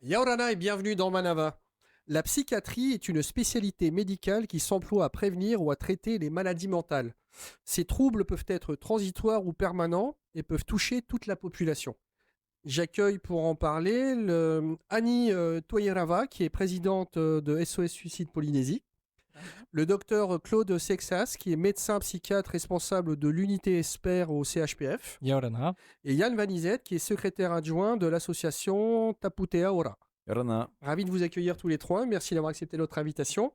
Yaorana et bienvenue dans Manava. La psychiatrie est une spécialité médicale qui s'emploie à prévenir ou à traiter les maladies mentales. Ces troubles peuvent être transitoires ou permanents et peuvent toucher toute la population. J'accueille pour en parler Annie Toyerava, qui est présidente de SOS Suicide Polynésie, le docteur Claude Sexas, qui est médecin psychiatre responsable de l'unité ESPER au CHPF, Yaorana. et Yann Vanizet, qui est secrétaire adjoint de l'association Taputea Ora. Yorana. Ravi de vous accueillir tous les trois. Merci d'avoir accepté notre invitation.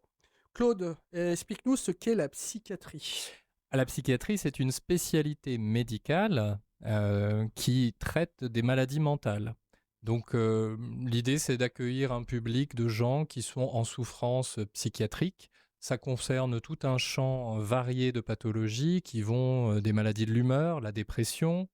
Claude, explique-nous ce qu'est la psychiatrie. La psychiatrie, c'est une spécialité médicale qui traite des maladies mentales. Donc l'idée, c'est d'accueillir un public de gens qui sont en souffrance psychiatrique. Ça concerne tout un champ varié de pathologies qui vont des maladies de l'humeur, la dépression,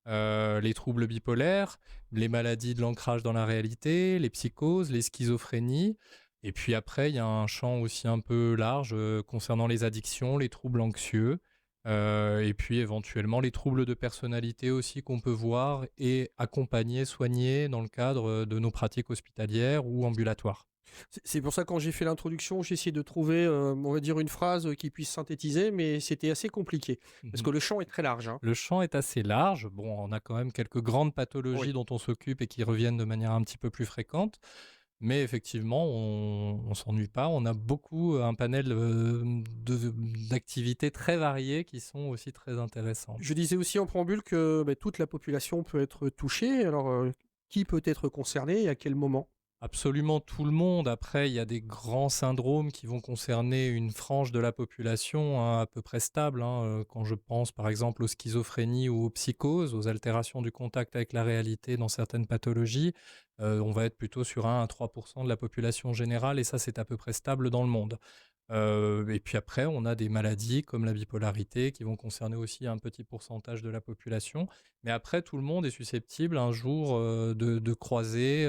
les troubles bipolaires, les maladies de l'ancrage dans la réalité, les psychoses, les schizophrénies. Et puis après, il y a un champ aussi un peu large concernant les addictions, les troubles anxieux, et puis éventuellement les troubles de personnalité aussi qu'on peut voir et accompagner, soigner dans le cadre de nos pratiques hospitalières ou ambulatoires. C'est pour ça que quand j'ai fait l'introduction, j'ai essayé de trouver, on va dire, une phrase qui puisse synthétiser, mais c'était assez compliqué, parce que le champ est très large. Le champ est assez large. Bon, on a quand même quelques grandes pathologies dont on s'occupe et qui reviennent de manière un petit peu plus fréquente. Mais effectivement, on ne s'ennuie pas. On a un panel d'activités très variées qui sont aussi très intéressantes. Je disais aussi en préambule que toute la population peut être touchée. Alors, qui peut être concerné et à quel moment? Absolument tout le monde. Après, il y a des grands syndromes qui vont concerner une frange de la population à peu près stable. Quand je pense par exemple aux schizophrénies ou aux psychoses, aux altérations du contact avec la réalité dans certaines pathologies, on va être plutôt sur 1 à 3% de la population générale et ça c'est à peu près stable dans le monde. Et puis après, on a des maladies comme la bipolarité qui vont concerner aussi un petit pourcentage de la population. Mais après, tout le monde est susceptible un jour de croiser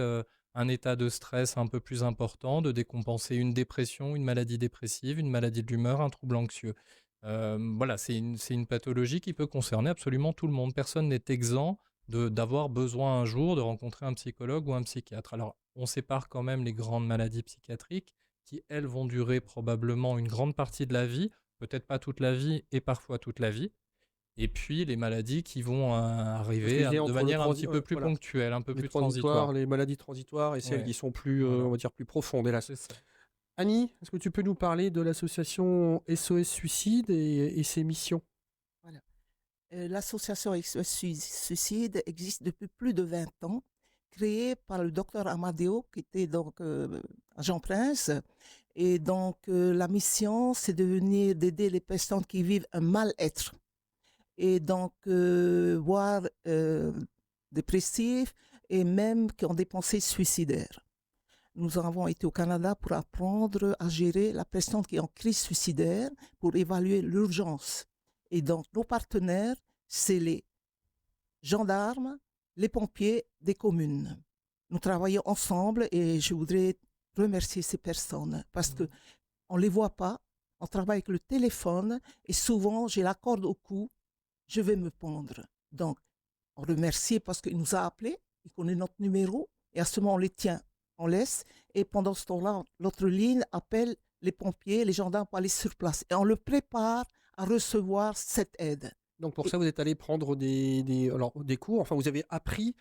un état de stress un peu plus important, de décompenser une dépression, une maladie dépressive, une maladie de l'humeur, un trouble anxieux. Voilà, c'est une pathologie qui peut concerner absolument tout le monde. Personne n'est exempt d'avoir besoin un jour de rencontrer un psychologue ou un psychiatre. Alors, on sépare quand même les grandes maladies psychiatriques qui, elles, vont durer probablement une grande partie de la vie, peut-être pas toute la vie et parfois toute la vie. Et puis les maladies qui vont arriver de manière un petit peu plus ponctuelle, un peu plus transitoire. Les maladies transitoires et celles qui sont plus, on va dire, plus profondes, hélas. C'est ça. Annie, est-ce que tu peux nous parler de l'association SOS Suicide et ses missions? Voilà. L'association SOS Suicide existe depuis plus de 20 ans, créée par le docteur Amadeo, qui était donc Jean Prince. Et donc, la mission, c'est de venir d'aider les personnes qui vivent un mal-être. Et donc, voire dépressifs et même qui ont des pensées suicidaires. Nous avons été au Canada pour apprendre à gérer la personne qui est en crise suicidaire, pour évaluer l'urgence. Et donc, nos partenaires, c'est les gendarmes, les pompiers des communes. Nous travaillons ensemble et je voudrais remercier ces personnes parce qu'on ne les voit pas. On travaille avec le téléphone et souvent, j'ai la corde au cou, je vais me pendre. Donc, on remercie parce qu'il nous a appelés, il connaît notre numéro et à ce moment, on les tient, on laisse. Et pendant ce temps-là, l'autre ligne appelle les pompiers, les gendarmes pour aller sur place. Et on le prépare à recevoir cette aide. Donc pour ça, vous êtes allé prendre des cours, enfin vous avez appris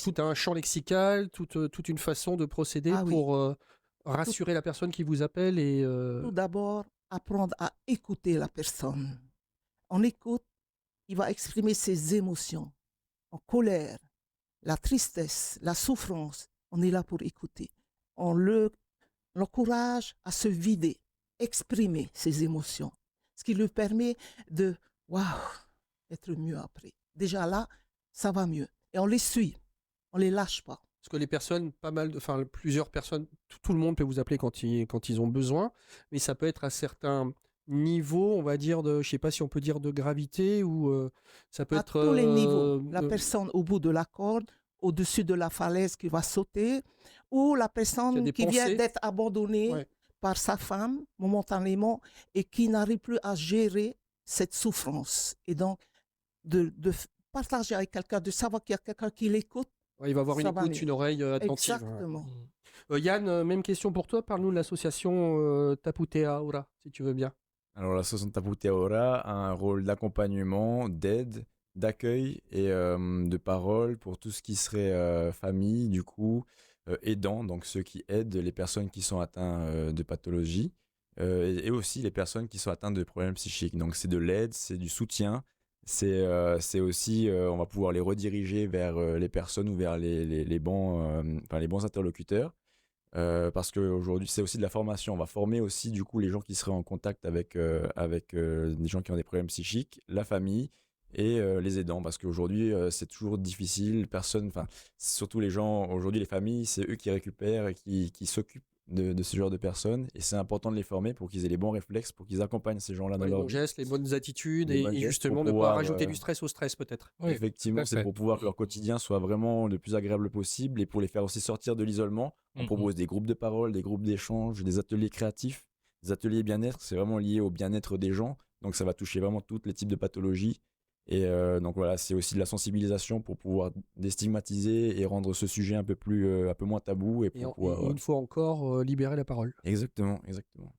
tout un champ lexical, toute une façon de procéder pour rassurer la personne qui vous appelle. Tout d'abord, apprendre à écouter la personne. On écoute, il va exprimer ses émotions, en colère, la tristesse, la souffrance. On est là pour écouter. On l'encourage à se vider, exprimer ses émotions, ce qui lui permet de être mieux après. Déjà là, ça va mieux. Et on les suit, on les lâche pas. Parce que les personnes, plusieurs personnes, tout le monde peut vous appeler quand ils ont besoin, mais ça peut être à certains niveaux, on va dire, je ne sais pas si on peut dire de gravité, ou ça peut être... À tous les niveaux. La personne au bout de la corde, au-dessus de la falaise qui va sauter, ou la personne qui vient d'être abandonnée par sa femme momentanément et qui n'arrive plus à gérer cette souffrance. Et donc, de partager avec quelqu'un, de savoir qu'il y a quelqu'un qui l'écoute, Ouais, il va avoir une Ça va écoute, mieux. une oreille attentive. Ouais. Exactement. Yann, même question pour toi. Parle-nous de l'association Taputea Ora, si tu veux bien. Alors l'association Taputea Ora a un rôle d'accompagnement, d'aide, d'accueil et de parole pour tout ce qui serait famille, du coup, aidants, donc ceux qui aident les personnes qui sont atteintes de pathologies et aussi les personnes qui sont atteintes de problèmes psychiques. Donc c'est de l'aide, c'est du soutien, c'est aussi, on va pouvoir les rediriger vers les personnes ou vers les bons, enfin, les bons interlocuteurs. Parce qu'aujourd'hui, c'est aussi de la formation. On va former aussi, du coup, les gens qui seraient en contact avec des gens qui ont des problèmes psychiques, la famille et les aidants. Parce qu'aujourd'hui, c'est toujours difficile. Personne, enfin, surtout les gens, aujourd'hui, les familles, c'est eux qui récupèrent et qui s'occupent de ce genre de personnes. Et c'est important de les former pour qu'ils aient les bons réflexes, pour qu'ils accompagnent ces gens-là dans Ouais, les leur bons vie. gestes, les bonnes attitudes Les bonnes et gestes pour justement ne pas pouvoir rajouter du stress au stress peut-être. Oui, tout effectivement, à c'est fait. pour pouvoir que leur quotidien soit vraiment le plus agréable possible et pour les faire aussi sortir de l'isolement. On propose des groupes de parole, des groupes d'échange, des ateliers créatifs, des ateliers bien-être. C'est vraiment lié au bien-être des gens. Donc ça va toucher vraiment tous les types de pathologies. Et donc voilà, c'est aussi de la sensibilisation pour pouvoir déstigmatiser et rendre ce sujet un peu moins tabou et Et, pour pouvoir. et une fois encore, libérer la parole. Exactement, exactement.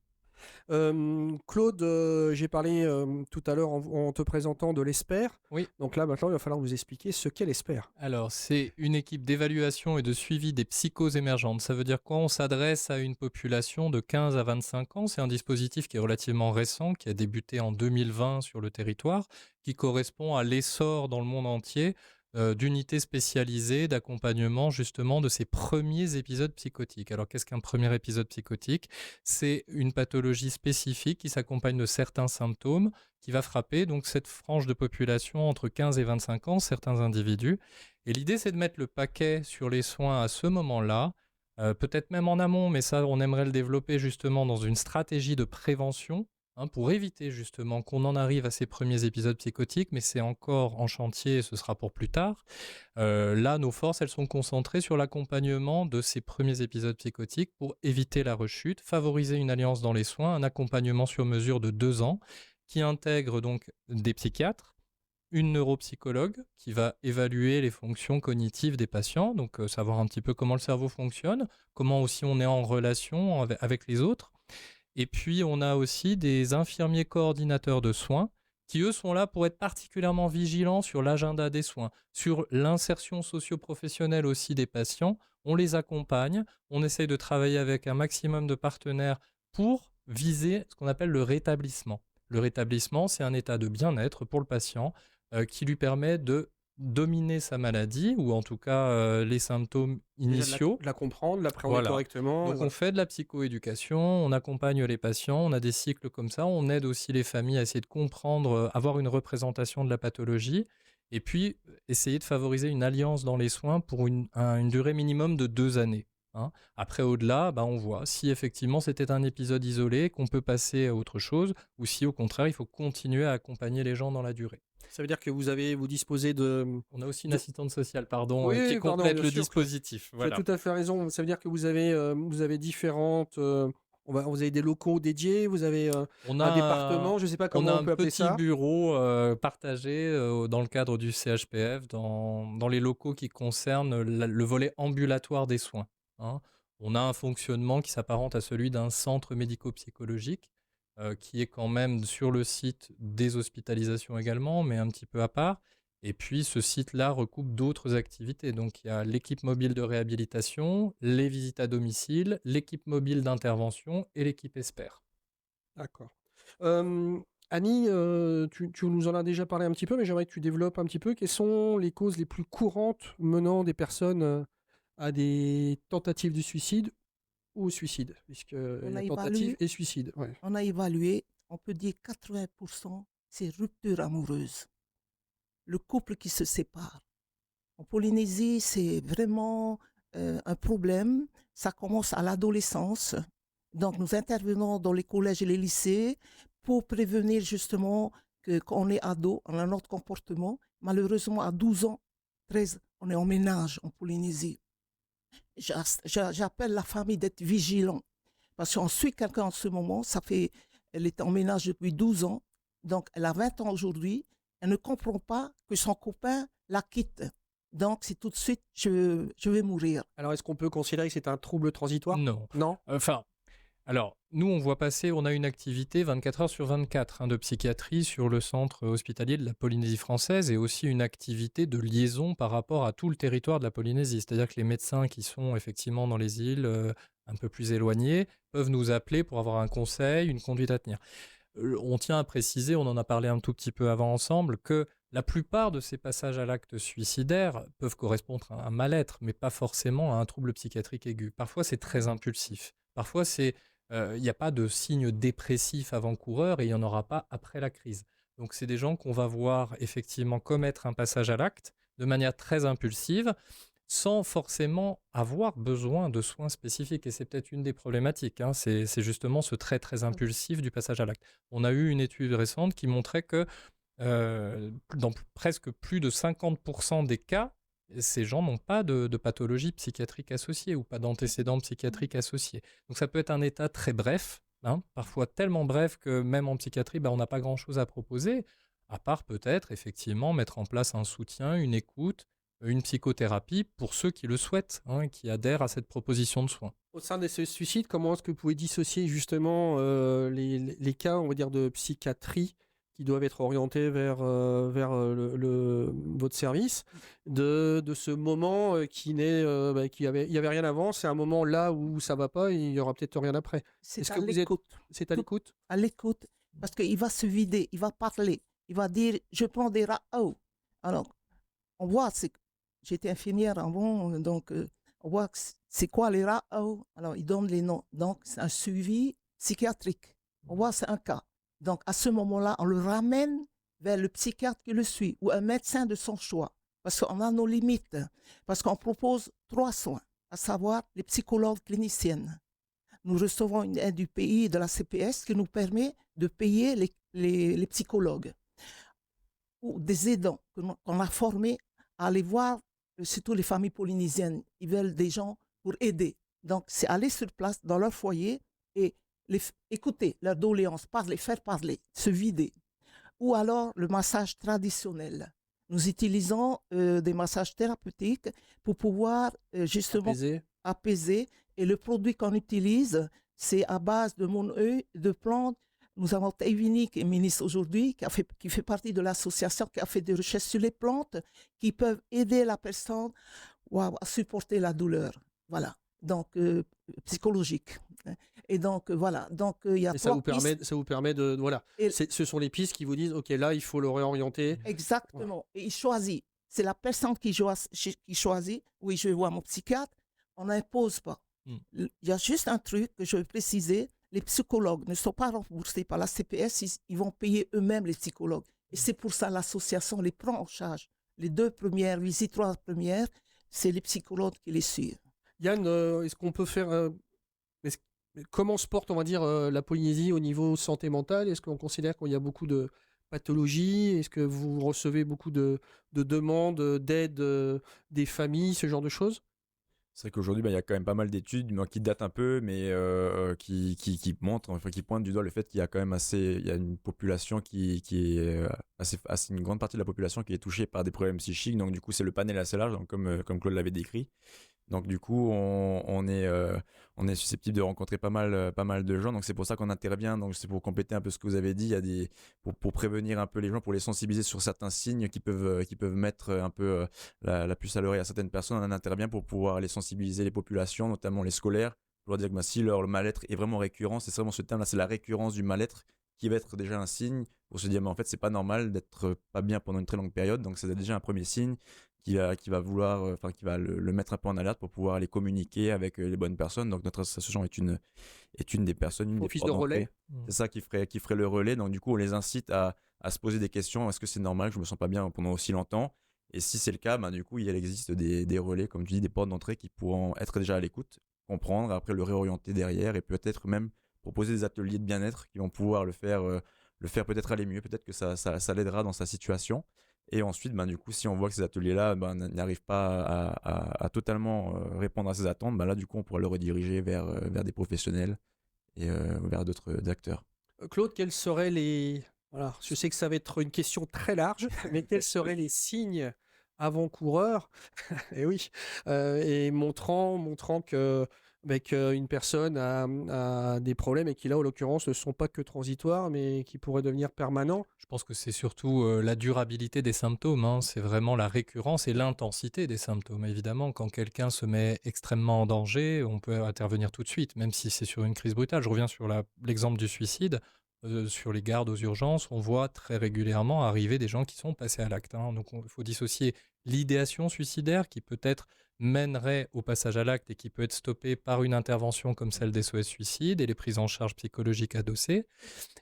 Claude, j'ai parlé tout à l'heure en te présentant de l'ESPER. Oui. Donc là, maintenant, il va falloir vous expliquer ce qu'est l'ESPER. Alors, c'est une équipe d'évaluation et de suivi des psychoses émergentes. Ça veut dire quoi? On s'adresse à une population de 15 à 25 ans. C'est un dispositif qui est relativement récent, qui a débuté en 2020 sur le territoire, qui correspond à l'essor dans le monde entier d'unités spécialisées d'accompagnement justement de ces premiers épisodes psychotiques. Alors, qu'est-ce qu'un premier épisode psychotique? C'est une pathologie spécifique qui s'accompagne de certains symptômes qui va frapper donc cette frange de population entre 15 et 25 ans, certains individus. Et l'idée, c'est de mettre le paquet sur les soins à ce moment-là, peut-être même en amont, mais ça, on aimerait le développer justement dans une stratégie de prévention, pour éviter justement qu'on en arrive à ces premiers épisodes psychotiques, mais c'est encore en chantier et ce sera pour plus tard. Là, nos forces, elles sont concentrées sur l'accompagnement de ces premiers épisodes psychotiques pour éviter la rechute, favoriser une alliance dans les soins, un accompagnement sur mesure de 2 ans qui intègre donc des psychiatres, une neuropsychologue qui va évaluer les fonctions cognitives des patients, donc savoir un petit peu comment le cerveau fonctionne, comment aussi on est en relation avec les autres. Et puis on a aussi des infirmiers coordinateurs de soins qui eux sont là pour être particulièrement vigilants sur l'agenda des soins, sur l'insertion socio-professionnelle aussi des patients. On les accompagne, on essaye de travailler avec un maximum de partenaires pour viser ce qu'on appelle le rétablissement. Le rétablissement, c'est un état de bien-être pour le patient qui lui permet de dominer sa maladie, ou en tout cas les symptômes initiaux. De la comprendre, l'appréhender Voilà. correctement. Donc on fait de la psychoéducation, on accompagne les patients, on a des cycles comme ça, on aide aussi les familles à essayer de comprendre, avoir une représentation de la pathologie, et puis essayer de favoriser une alliance dans les soins pour une durée minimum de 2 années. Après, au-delà, on voit si effectivement c'était un épisode isolé, qu'on peut passer à autre chose, ou si au contraire, il faut continuer à accompagner les gens dans la durée. Ça veut dire que vous disposez de... On a aussi une assistante sociale, Oui, qui pardon, complète bien le sûr. dispositif. Tu as tout à fait raison. Ça veut dire que vous avez différentes... vous avez des locaux dédiés, vous avez On un a département, je ne sais pas comment on peut appeler ça. On a un petit bureau partagé dans le cadre du CHPF, dans les locaux qui concernent le volet ambulatoire des soins. On a un fonctionnement qui s'apparente à celui d'un centre médico-psychologique, qui est quand même sur le site des hospitalisations également, mais un petit peu à part. Et puis ce site-là recoupe d'autres activités. Donc il y a l'équipe mobile de réhabilitation, les visites à domicile, l'équipe mobile d'intervention et l'équipe ESPER. D'accord. Annie, tu nous en as déjà parlé un petit peu, mais j'aimerais que tu développes un petit peu. Quelles sont les causes les plus courantes menant des personnes à des tentatives de suicide ou au suicide, puisque il y a tentative et suicide. Ouais. On a évalué, on peut dire 80%, c'est rupture amoureuse. Le couple qui se sépare. En Polynésie, c'est vraiment un problème. Ça commence à l'adolescence. Donc, nous intervenons dans les collèges et les lycées pour prévenir justement que quand on est ado, on a notre comportement. Malheureusement, à 12 ans, 13, on est en ménage en Polynésie. J'appelle la famille d'être vigilant. Parce qu'on suit quelqu'un en ce moment, elle est en ménage depuis 12 ans, donc elle a 20 ans aujourd'hui, elle ne comprend pas que son copain la quitte. Donc, c'est tout de suite, je vais mourir. Alors, est-ce qu'on peut considérer que c'est un trouble transitoire? Non. Non? Enfin, alors, nous, on a une activité 24 heures sur 24 de psychiatrie sur le centre hospitalier de la Polynésie française et aussi une activité de liaison par rapport à tout le territoire de la Polynésie. C'est-à-dire que les médecins qui sont effectivement dans les îles un peu plus éloignées peuvent nous appeler pour avoir un conseil, une conduite à tenir. On tient à préciser, on en a parlé un tout petit peu avant ensemble, que la plupart de ces passages à l'acte suicidaire peuvent correspondre à un mal-être, mais pas forcément à un trouble psychiatrique aigu. Parfois, c'est très impulsif. Parfois, il n'y a pas de signe dépressif avant-coureur et il n'y en aura pas après la crise. Donc, c'est des gens qu'on va voir effectivement commettre un passage à l'acte de manière très impulsive, sans forcément avoir besoin de soins spécifiques. Et c'est peut-être une des problématiques, c'est justement ce trait très impulsif du passage à l'acte. On a eu une étude récente qui montrait que dans presque plus de 50% des cas, ces gens n'ont pas de pathologie psychiatrique associée ou pas d'antécédents psychiatriques associés. Donc ça peut être un état très bref, parfois tellement bref que même en psychiatrie, on n'a pas grand-chose à proposer, à part peut-être effectivement mettre en place un soutien, une écoute, une psychothérapie pour ceux qui le souhaitent, qui adhèrent à cette proposition de soins. Au sein de ce suicide, comment est-ce que vous pouvez dissocier justement les cas, on va dire, de psychiatrie qui doivent être orientés vers votre service, de ce moment qui il y avait rien avant, c'est un moment là où ça va pas et il y aura peut-être rien après. C'est à l'écoute. C'est à l'écoute? À l'écoute, parce qu'il va se vider, il va parler, il va dire « je prends des RAO ». Alors, on voit, j'étais infirmière avant, donc on voit c'est quoi les RAO. Alors, ils donnent les noms. Donc, c'est un suivi psychiatrique. On voit, c'est un cas. Donc, à ce moment-là, on le ramène vers le psychiatre qui le suit ou un médecin de son choix. Parce qu'on a nos limites. Parce qu'on propose 3 soins, à savoir les psychologues cliniciennes. Nous recevons une aide du pays et de la CPS qui nous permet de payer les psychologues ou des aidants qu'on a formés à aller voir, surtout les familles polynésiennes. Ils veulent des gens pour aider. Donc, c'est aller sur place dans leur foyer et écouter leurs doléances, faire parler, se vider. Ou alors le massage traditionnel. Nous utilisons des massages thérapeutiques pour pouvoir justement apaiser. Et le produit qu'on utilise, c'est à base de monœil, de plantes. Nous avons Taïvini, qui est ministre aujourd'hui, qui fait partie de l'association, qui a fait des recherches sur les plantes qui peuvent aider la personne à supporter la douleur. Voilà. Donc, psychologique. Et donc, voilà. Donc, il y a ça vous permet de... Voilà. Ce sont les pistes qui vous disent, OK, là, il faut le réorienter. Exactement. Ouais. Et il choisit. C'est la personne qui choisit. Oui, je vais voir mon psychiatre. On n'impose pas. Il y a juste un truc que je veux préciser. Les psychologues ne sont pas remboursés par la CPS. Ils vont payer eux-mêmes les psychologues. Et c'est pour ça que l'association les prend en charge. Les 2 premières visites, 3 premières, c'est les psychologues qui les suivent. Yann, est-ce qu'on peut faire... comment se porte, on va dire, la Polynésie au niveau santé mentale? Est-ce qu'on considère qu'il y a beaucoup de pathologies? Est-ce que vous recevez beaucoup de demandes, d'aide des familles, ce genre de choses? C'est vrai qu'aujourd'hui, il y a quand même pas mal d'études qui datent un peu, mais qui montrent, enfin, qui pointent du doigt le fait qu'il y a quand même il y a une population qui est assez une grande partie de la population qui est touchée par des problèmes psychiques. Donc du coup, c'est le panel assez large, donc, comme Claude l'avait décrit. Donc du coup, on est susceptible de rencontrer pas mal de gens. Donc c'est pour ça qu'on intervient. Donc c'est pour compléter un peu ce que vous avez dit. Il y a pour prévenir un peu les gens, pour les sensibiliser sur certains signes qui peuvent mettre un peu la puce à l'oreille à certaines personnes. On intervient pour pouvoir les sensibiliser, les populations, notamment les scolaires. Pour leur dire que si leur mal-être est vraiment récurrent, c'est vraiment ce terme-là, c'est la récurrence du mal-être qui va être déjà un signe pour se dire mais en fait c'est pas normal d'être pas bien pendant une très longue période. Donc c'est déjà un premier signe qui va vouloir, qui va le mettre un peu en alerte pour pouvoir aller communiquer avec les bonnes personnes. Donc notre association est une des personnes, office de relais. C'est ça qui ferait le relais. Donc du coup, on les incite à se poser des questions. Est-ce que c'est normal que je me sens pas bien pendant aussi longtemps? Et si c'est le cas, du coup, il existe des relais, comme tu dis, des portes d'entrée qui pourront être déjà à l'écoute, comprendre, après le réorienter derrière et peut-être même proposer des ateliers de bien-être qui vont pouvoir le faire peut-être aller mieux. Peut-être que ça l'aidera dans sa situation. Et ensuite, du coup, si on voit que ces ateliers-là n'arrivent pas à totalement répondre à ces attentes, là, du coup, on pourra le rediriger vers des professionnels et vers d'autres acteurs. Claude, quels seraient les... Voilà, je sais que ça va être une question très large, mais quels seraient les signes avant-coureur, et oui, et montrant qu'une personne a des problèmes et qui là, en l'occurrence, ne sont pas que transitoires, mais qui pourraient devenir permanents. Je pense que c'est surtout la durabilité des symptômes, hein. C'est vraiment la récurrence et l'intensité des symptômes. Évidemment, quand quelqu'un se met extrêmement en danger, on peut intervenir tout de suite, même si c'est sur une crise brutale. Je reviens sur l'exemple du suicide. Sur les gardes aux urgences, on voit très régulièrement arriver des gens qui sont passés à l'acte, hein. Donc il faut dissocier l'idéation suicidaire qui peut-être mènerait au passage à l'acte et qui peut être stoppée par une intervention comme celle des SOS Suicide et les prises en charge psychologiques adossées.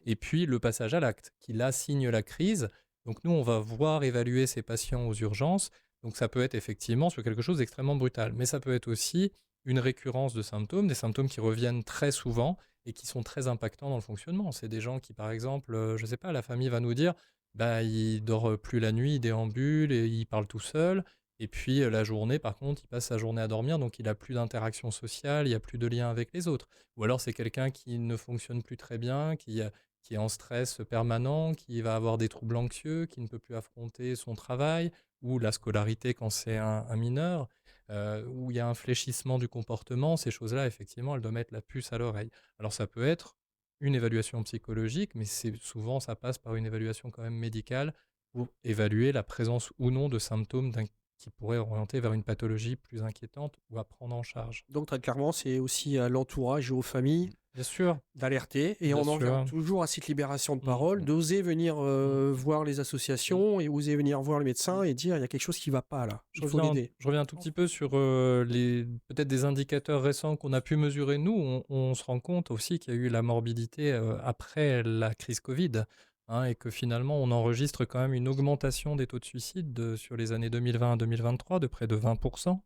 Et puis le passage à l'acte, qui là signe la crise. Donc nous, on va voir évaluer ces patients aux urgences. Donc ça peut être effectivement sur quelque chose d'extrêmement brutal. Mais ça peut être aussi une récurrence de symptômes, des symptômes qui reviennent très souvent et qui sont très impactants dans le fonctionnement. C'est des gens qui, par exemple, je ne sais pas, la famille va nous dire, bah, il dort plus la nuit, il déambule et il parle tout seul. Et puis la journée, par contre, il passe sa journée à dormir, donc il n'a plus d'interaction sociale, il n'y a plus de lien avec les autres. Ou alors c'est quelqu'un qui ne fonctionne plus très bien, qui est en stress permanent, qui va avoir des troubles anxieux, qui ne peut plus affronter son travail, ou la scolarité quand c'est un mineur, où il y a un fléchissement du comportement. Ces choses-là, effectivement, elles doivent mettre la puce à l'oreille. Alors ça peut être une évaluation psychologique, mais souvent ça passe par une évaluation quand même médicale pour évaluer la présence ou non de symptômes qui pourraient orienter vers une pathologie plus inquiétante ou à prendre en charge. Donc très clairement, c'est aussi à l'entourage et aux familles Bien sûr, d'alerter. Et bien on en vient sûr. toujours à cette libération de parole, d'oser venir Mm. voir les associations et oser venir voir le médecin et dire il y a quelque chose qui ne va pas là, il faut l'aider. Je reviens un tout petit peu sur peut-être des indicateurs récents qu'on a pu mesurer. Nous, on se rend compte aussi qu'il y a eu la morbidité après la crise Covid, hein, et que finalement, on enregistre quand même une augmentation des taux de suicide sur les années 2020 à 2023 de près de 20%,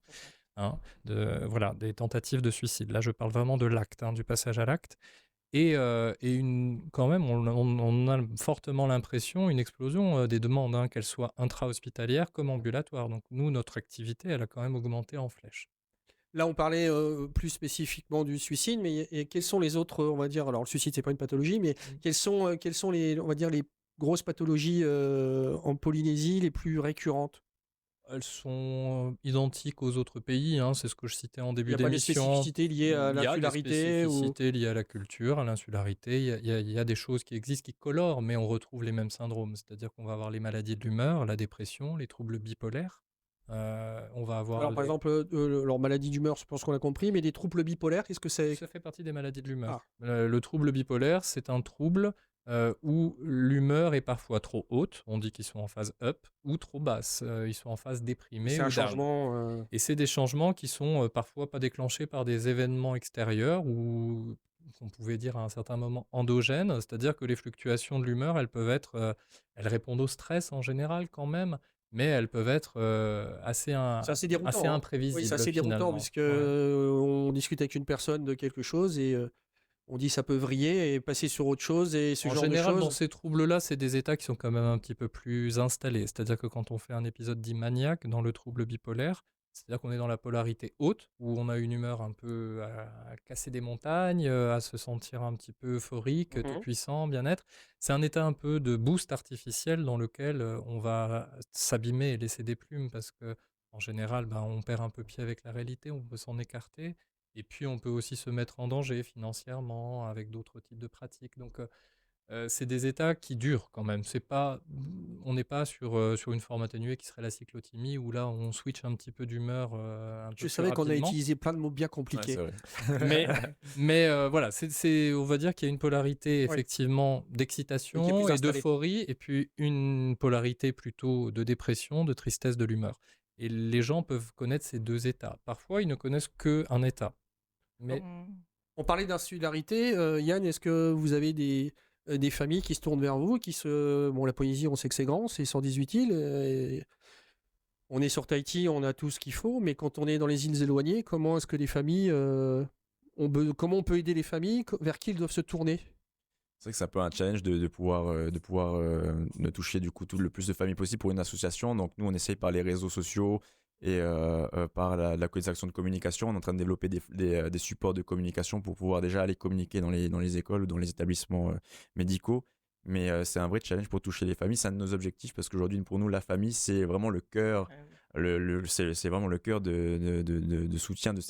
hein, voilà, des tentatives de suicide. Là, je parle vraiment de l'acte, hein, du passage à l'acte. Et quand même, on a fortement l'impression, une explosion des demandes, hein, qu'elles soient intra-hospitalières comme ambulatoires. Donc nous, notre activité, elle a quand même augmenté en flèche. Là, on parlait plus spécifiquement du suicide, mais et quels sont les autres, on va dire, alors le suicide, c'est pas une pathologie, mais quelles sont les, on va dire, les grosses pathologies en Polynésie les plus récurrentes? Elles sont identiques aux autres pays, hein, c'est ce que je citais en Il début n'y a pas de d'émission. spécificité liée à Il y a des l'insularité ou... spécificités liées à la culture, à l'insularité. Il y a des choses qui existent, qui colorent, mais on retrouve les mêmes syndromes. C'est-à-dire qu'on va avoir les maladies de l'humeur, la dépression, les troubles bipolaires. On va avoir Alors, par exemple, leur maladie d'humeur, je pense qu'on a compris, mais des troubles bipolaires, qu'est-ce que c'est? Ça fait partie des maladies de l'humeur. Ah, Le trouble bipolaire, c'est un trouble où l'humeur est parfois trop haute, on dit qu'ils sont en phase up, ou trop basse, ils sont en phase déprimée c'est un ou down. changement. Et c'est des changements qui sont parfois pas déclenchés par des événements extérieurs ou qu'on pouvait dire à un certain moment endogènes, c'est-à-dire que les fluctuations de l'humeur, elles répondent au stress en général quand même, mais elles peuvent être C'est assez déroutant. assez Hein. Oui, imprévisibles c'est assez déroutant, finalement. puisque Ouais. on discute avec une personne de quelque chose et on dit ça peut vriller et passer sur autre chose et ce En genre de général, dans choses. ces troubles-là, c'est des états qui sont quand même un petit peu plus installés. C'est-à-dire que quand on fait un épisode dit maniaque dans le trouble bipolaire, c'est-à-dire qu'on est dans la polarité haute, où on a une humeur un peu à casser des montagnes, à se sentir un petit peu euphorique, tout Mhm. puissant, bien-être. C'est un état un peu de boost artificiel dans lequel on va s'abîmer et laisser des plumes parce que, en général, ben, on perd un peu pied avec la réalité, on peut s'en écarter. Et puis, on peut aussi se mettre en danger financièrement avec d'autres types de pratiques. Donc, c'est des états qui durent quand même. On n'est pas sur une forme atténuée qui serait la cyclothymie, où là, on switch un petit peu d'humeur un Je peu plus savais qu'on a rapidement. utilisé plein de mots bien Ouais, compliqués. c'est vrai. Mais voilà, on va dire qu'il y a une polarité Oui. effectivement Et qui est d'excitation plus et installé. d'euphorie, et puis une polarité plutôt de dépression, de tristesse de l'humeur. Et les gens peuvent connaître ces deux états. Parfois, ils ne connaissent qu'un état. Mais On parlait d'insularité. Yann, est-ce que vous avez des familles qui se tournent vers vous, Bon, la Polynésie, on sait que c'est grand, c'est 118 îles. On est sur Tahiti, on a tout ce qu'il faut, mais quand on est dans les îles éloignées, comment est-ce que les familles... comment on peut aider les familles? Vers qui ils doivent se tourner? C'est vrai que c'est un peu un challenge de toucher du coup le plus de familles possible pour une association. Donc nous, on essaye par les réseaux sociaux et par la action de communication. On est en train de développer des supports de communication pour pouvoir déjà aller communiquer dans les écoles ou dans les établissements médicaux. Mais c'est un vrai challenge pour toucher les familles. C'est un de nos objectifs parce qu'aujourd'hui, pour nous, la famille, c'est vraiment le cœur c'est vraiment le cœur de soutien de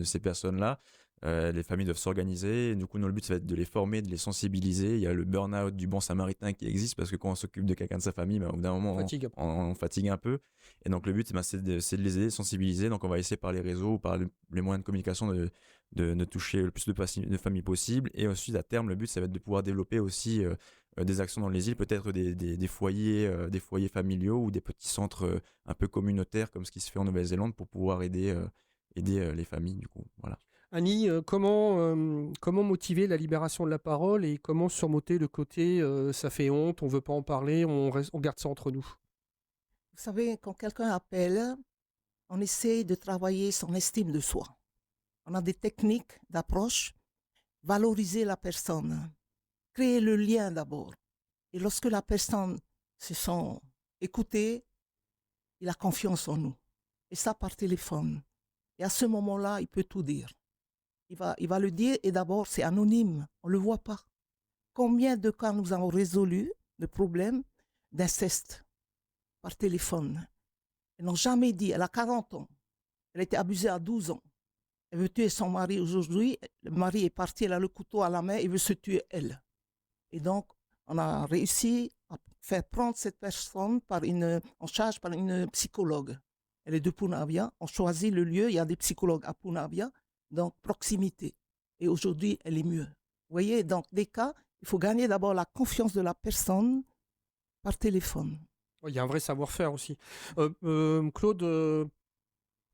ces personnes-là. Les familles doivent s'organiser. Du coup, nous, le but, ça va être de les former, de les sensibiliser. Il y a le burn-out du bon samaritain qui existe parce que quand on s'occupe de quelqu'un de sa famille, au bout d'un moment, Fatigue. on fatigue un peu. Et donc, le but, c'est de les aider, de sensibiliser. Donc, on va essayer par les réseaux ou par les moyens de communication de toucher le plus de familles possible. Et ensuite, à terme, le but, ça va être de pouvoir développer aussi des actions dans les îles, peut-être des foyers familiaux ou des petits centres un peu communautaires comme ce qui se fait en Nouvelle-Zélande pour pouvoir aider les familles, du coup. Voilà. Annie, comment motiver la libération de la parole et comment surmonter le côté ça fait honte, on veut pas en parler, on garde ça entre nous? Vous savez, quand quelqu'un appelle, on essaye de travailler son estime de soi. On a des techniques d'approche, valoriser la personne, créer le lien d'abord. Et lorsque la personne se sent écoutée, il a confiance en nous. Et ça par téléphone. Et à ce moment-là, il peut tout dire. Il va le dire et d'abord, c'est anonyme, on ne le voit pas. Combien de cas nous avons résolus de problèmes d'inceste par téléphone? Elles n'ont jamais dit, elle a 40 ans, elle a été abusée à 12 ans. Elle veut tuer son mari aujourd'hui, le mari est parti, elle a le couteau à la main, il veut se tuer elle. Et donc, on a réussi à faire prendre cette personne en charge par une psychologue. Elle est de Punavia, on choisit le lieu, il y a des psychologues à Punavia, donc proximité. Et aujourd'hui, elle est mieux. Vous voyez, dans des cas, il faut gagner d'abord la confiance de la personne par téléphone. Il y a un vrai savoir-faire aussi. Claude,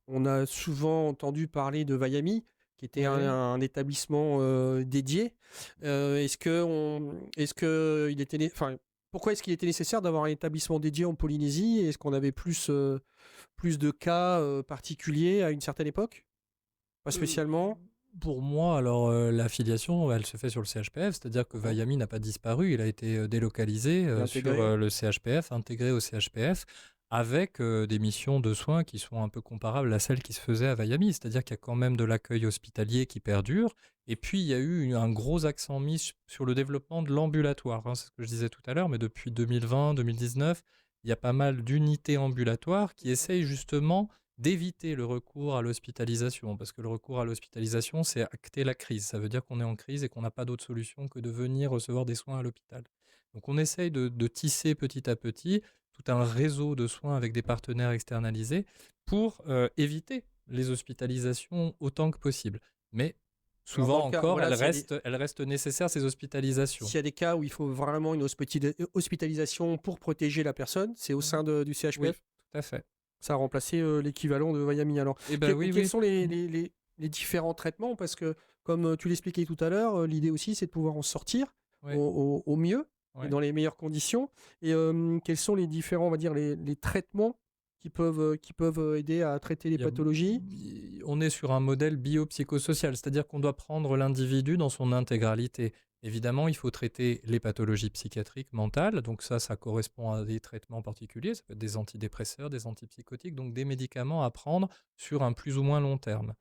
on a souvent entendu parler de Vaiami, qui était un établissement dédié. Pourquoi est-ce qu'il était nécessaire d'avoir un établissement dédié en Polynésie? Est-ce qu'on avait plus de cas particuliers à une certaine époque? Pas spécialement. Pour moi, alors l'affiliation, elle se fait sur le CHPF, c'est-à-dire que Vaiami n'a pas disparu, il a été délocalisé sur le CHPF, intégré au CHPF, avec des missions de soins qui sont un peu comparables à celles qui se faisaient à Vaiami, c'est-à-dire qu'il y a quand même de l'accueil hospitalier qui perdure, et puis il y a eu un gros accent mis sur le développement de l'ambulatoire, c'est ce que je disais tout à l'heure, mais depuis 2020-2019, il y a pas mal d'unités ambulatoires qui essayent justement d'éviter le recours à l'hospitalisation, parce que le recours à l'hospitalisation, c'est acter la crise. Ça veut dire qu'on est en crise et qu'on n'a pas d'autre solution que de venir recevoir des soins à l'hôpital. Donc on essaye de tisser petit à petit tout un réseau de soins avec des partenaires externalisés pour éviter les hospitalisations autant que possible. Mais souvent encore, elles restent nécessaires, ces hospitalisations. S'il y a des cas où il faut vraiment une hospitalisation pour protéger la personne, c'est au sein du CHPF? Oui, tout à fait. Ça a remplacé l'équivalent de Vaiami. Alors, quels sont les différents traitements? Parce que, comme tu l'expliquais tout à l'heure, l'idée aussi, c'est de pouvoir en sortir au mieux et dans les meilleures conditions. Et quels sont les différents, on va dire, les traitements qui peuvent aider à traiter les pathologies? On est sur un modèle biopsychosocial, c'est-à-dire qu'on doit prendre l'individu dans son intégralité. Évidemment, il faut traiter les pathologies psychiatriques, mentales, donc ça correspond à des traitements particuliers, ça peut être des antidépresseurs, des antipsychotiques, donc des médicaments à prendre sur un plus ou moins long terme.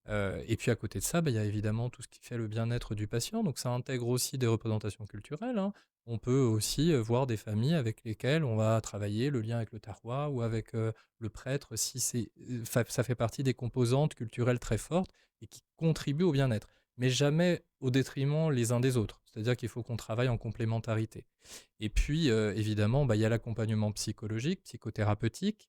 Et puis à côté de ça, il y a évidemment tout ce qui fait le bien-être du patient, donc ça intègre aussi des représentations culturelles. On peut aussi voir des familles avec lesquelles on va travailler le lien avec le terroir ou avec le prêtre, si ça fait partie des composantes culturelles très fortes et qui contribuent au bien-être, mais jamais au détriment les uns des autres. C'est-à-dire qu'il faut qu'on travaille en complémentarité. Et puis, évidemment, il y a l'accompagnement psychologique, psychothérapeutique,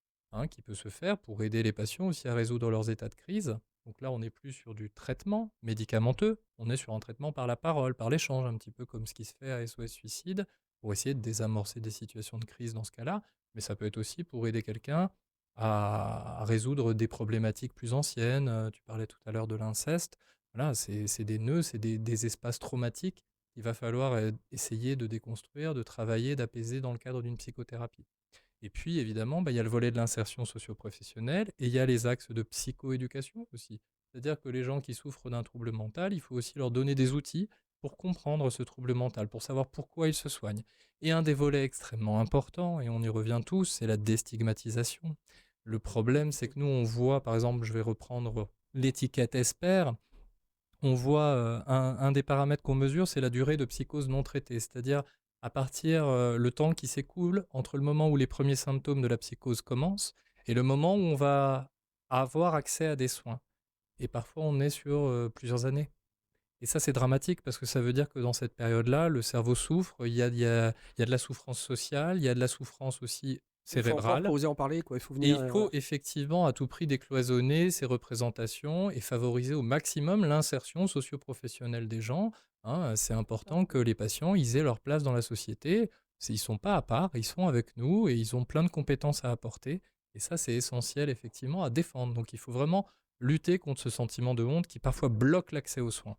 qui peut se faire pour aider les patients aussi à résoudre leurs états de crise. Donc là, on n'est plus sur du traitement médicamenteux, on est sur un traitement par la parole, par l'échange, un petit peu comme ce qui se fait à SOS Suicide, pour essayer de désamorcer des situations de crise dans ce cas-là. Mais ça peut être aussi pour aider quelqu'un à résoudre des problématiques plus anciennes. Tu parlais tout à l'heure de l'inceste. Voilà, c'est des nœuds, c'est des espaces traumatiques qu'il va falloir essayer de déconstruire, de travailler, d'apaiser dans le cadre d'une psychothérapie. Et puis, évidemment, il y a le volet de l'insertion socio-professionnelle et il y a les axes de psychoéducation aussi. C'est-à-dire que les gens qui souffrent d'un trouble mental, il faut aussi leur donner des outils pour comprendre ce trouble mental, pour savoir pourquoi ils se soignent. Et un des volets extrêmement importants, et on y revient tous, c'est la déstigmatisation. Le problème, c'est que nous, on voit, par exemple, je vais reprendre l'étiquette ESPER, on voit un des paramètres qu'on mesure, c'est la durée de psychose non traitée, c'est-à-dire à partir le temps qui s'écoule entre le moment où les premiers symptômes de la psychose commencent et le moment où on va avoir accès à des soins. Et parfois, on est sur plusieurs années. Et ça, c'est dramatique parce que ça veut dire que dans cette période-là, le cerveau souffre, il y a de la souffrance sociale, il y a de la souffrance aussi Il faut encore pas cérébrale. oser en parler, quoi. Il faut Et venir. il faut Voilà. effectivement à tout prix décloisonner ces représentations et favoriser au maximum l'insertion socio-professionnelle des gens, hein. C'est important que les patients ils aient leur place dans la société. Ils ne sont pas à part, ils sont avec nous et ils ont plein de compétences à apporter. Et ça, c'est essentiel effectivement à défendre. Donc il faut vraiment lutter contre ce sentiment de honte qui parfois bloque l'accès aux soins.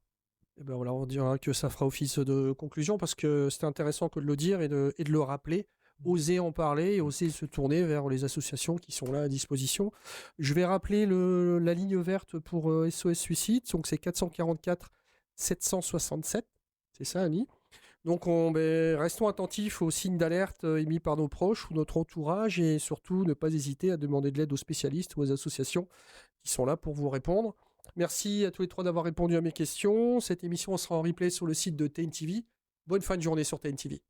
Et ben voilà, on dira que ça fera office de conclusion parce que c'était intéressant que de le dire et de le rappeler. Oser en parler et oser se tourner vers les associations qui sont là à disposition. Je vais rappeler la ligne verte pour SOS Suicide, donc c'est 444 767, c'est ça Annie. Donc restons attentifs aux signes d'alerte émis par nos proches ou notre entourage et surtout ne pas hésiter à demander de l'aide aux spécialistes ou aux associations qui sont là pour vous répondre. Merci à tous les trois d'avoir répondu à mes questions. Cette émission sera en replay sur le site de TNTV. Bonne fin de journée sur TNTV.